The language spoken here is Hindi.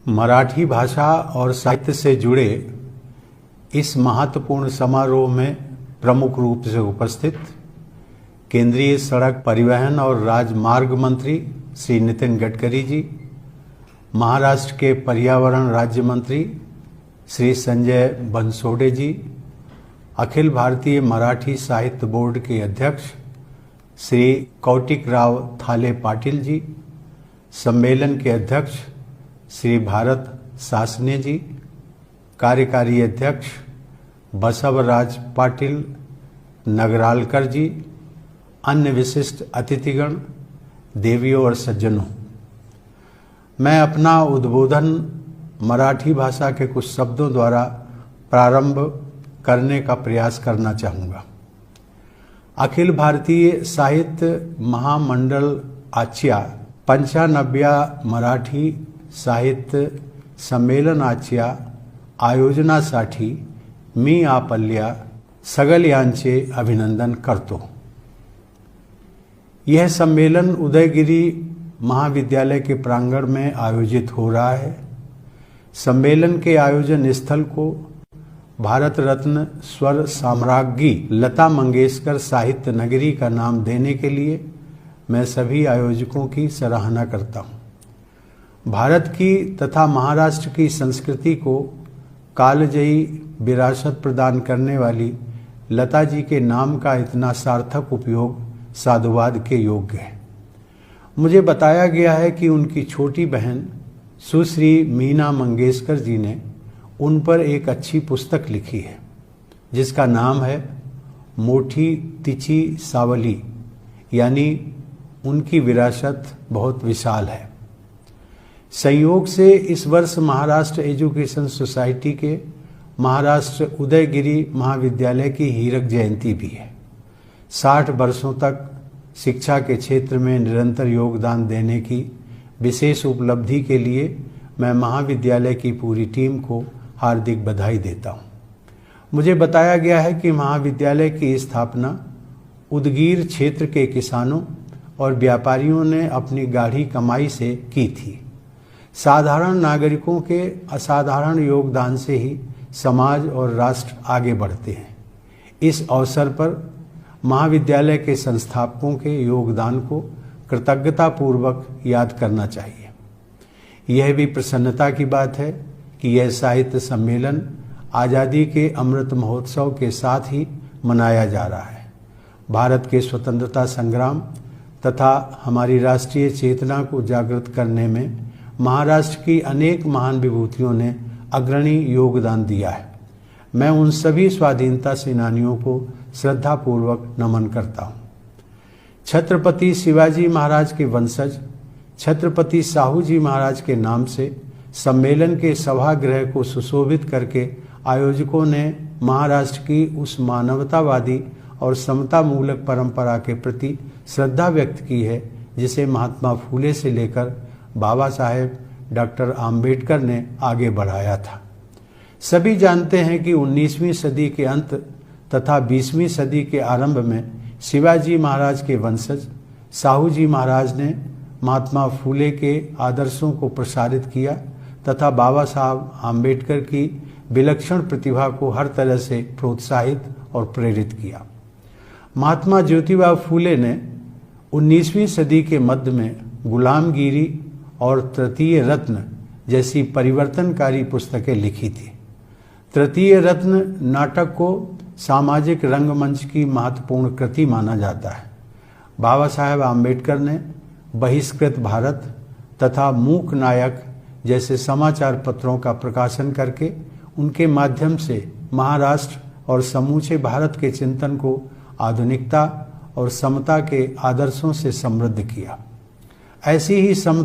मराठी भाषा और साहित्य से जुड़े इस महत्वपूर्ण समारोह में प्रमुख रूप से उपस्थित केंद्रीय सड़क परिवहन और राजमार्ग मंत्री श्री नितिन गडकरी जी, महाराष्ट्र के पर्यावरण राज्य मंत्री श्री संजय बनसोडे जी, अखिल भारतीय मराठी साहित्य बोर्ड के अध्यक्ष श्री कौटिकराव थाले पाटिल जी, सम्मेलन के अध्यक्ष श्री भारत सासने जी, कार्यकारी अध्यक्ष बसवराज पाटिल नगरालकर जी, अन्य विशिष्ट अतिथिगण, देवियों और सज्जनों, मैं अपना उद्बोधन मराठी भाषा के कुछ शब्दों द्वारा प्रारंभ करने का प्रयास करना चाहूँगा। अखिल भारतीय साहित्य महामंडल आजच्या 95व्या मराठी साहित्य संमेलनाच्या आयोजनासाठी मी आपल्या सगळ्यांचे अभिनंदन करतो। यह सम्मेलन उदयगिरी महाविद्यालय के प्रांगण में आयोजित हो रहा है। सम्मेलन के आयोजन स्थल को भारत रत्न स्वर साम्राज्ञी लता मंगेशकर साहित्य नगरी का नाम देने के लिए मैं सभी आयोजकों की सराहना करता हूँ। भारत की तथा महाराष्ट्र की संस्कृति को कालजयी विरासत प्रदान करने वाली लता जी के नाम का इतना सार्थक उपयोग साधुवाद के योग्य है। मुझे बताया गया है कि उनकी छोटी बहन सुश्री मीना मंगेशकर जी ने उन पर एक अच्छी पुस्तक लिखी है जिसका नाम है मोठी तिची सावली, यानी उनकी विरासत बहुत विशाल है। संयोग से इस वर्ष महाराष्ट्र एजुकेशन सोसाइटी के महाराष्ट्र उदयगिरी महाविद्यालय की हीरक जयंती भी है। 60 वर्षों तक शिक्षा के क्षेत्र में निरंतर योगदान देने की विशेष उपलब्धि के लिए मैं महाविद्यालय की पूरी टीम को हार्दिक बधाई देता हूँ। मुझे बताया गया है कि महाविद्यालय की स्थापना उदगीर क्षेत्र के किसानों और व्यापारियों ने अपनी गाढ़ी कमाई से की थी। साधारण नागरिकों के असाधारण योगदान से ही समाज और राष्ट्र आगे बढ़ते हैं। इस अवसर पर महाविद्यालय के संस्थापकों के योगदान को कृतज्ञतापूर्वक याद करना चाहिए। यह भी प्रसन्नता की बात है कि यह साहित्य सम्मेलन आज़ादी के अमृत महोत्सव के साथ ही मनाया जा रहा है। भारत के स्वतंत्रता संग्राम तथा हमारी राष्ट्रीय चेतना को जागृत करने में महाराष्ट्र की अनेक महान विभूतियों ने अग्रणी योगदान दिया है। मैं उन सभी स्वाधीनता सेनानियों को श्रद्धापूर्वक नमन करता हूँ। छत्रपति शिवाजी महाराज के वंशज छत्रपति साहू जी महाराज के नाम से सम्मेलन के सभागृह को सुशोभित करके आयोजकों ने महाराष्ट्र की उस मानवतावादी और समता मूलक परंपरा के प्रति श्रद्धा व्यक्त की है जिसे महात्मा फूले से लेकर बाबा साहेब डॉक्टर आम्बेडकर ने आगे बढ़ाया था। सभी जानते हैं कि 19वीं सदी के अंत तथा 20वीं सदी के आरंभ में शिवाजी महाराज के वंशज साहू जी महाराज ने महात्मा फूले के आदर्शों को प्रसारित किया तथा बाबा साहब आम्बेडकर की विलक्षण प्रतिभा को हर तरह से प्रोत्साहित और प्रेरित किया। महात्मा ज्योतिबा फूले ने 19वीं सदी के मध्य में गुलामगिरी और तृतीय रत्न जैसी परिवर्तनकारी पुस्तकें लिखी थी। तृतीय रत्न नाटक को सामाजिक रंगमंच की महत्वपूर्ण कृति माना जाता है। बाबा साहेब आम्बेडकर ने बहिष्कृत भारत तथा मूक नायक जैसे समाचार पत्रों का प्रकाशन करके उनके माध्यम से महाराष्ट्र और समूचे भारत के चिंतन को आधुनिकता और समता के आदर्शों से समृद्ध किया। ऐसी ही समता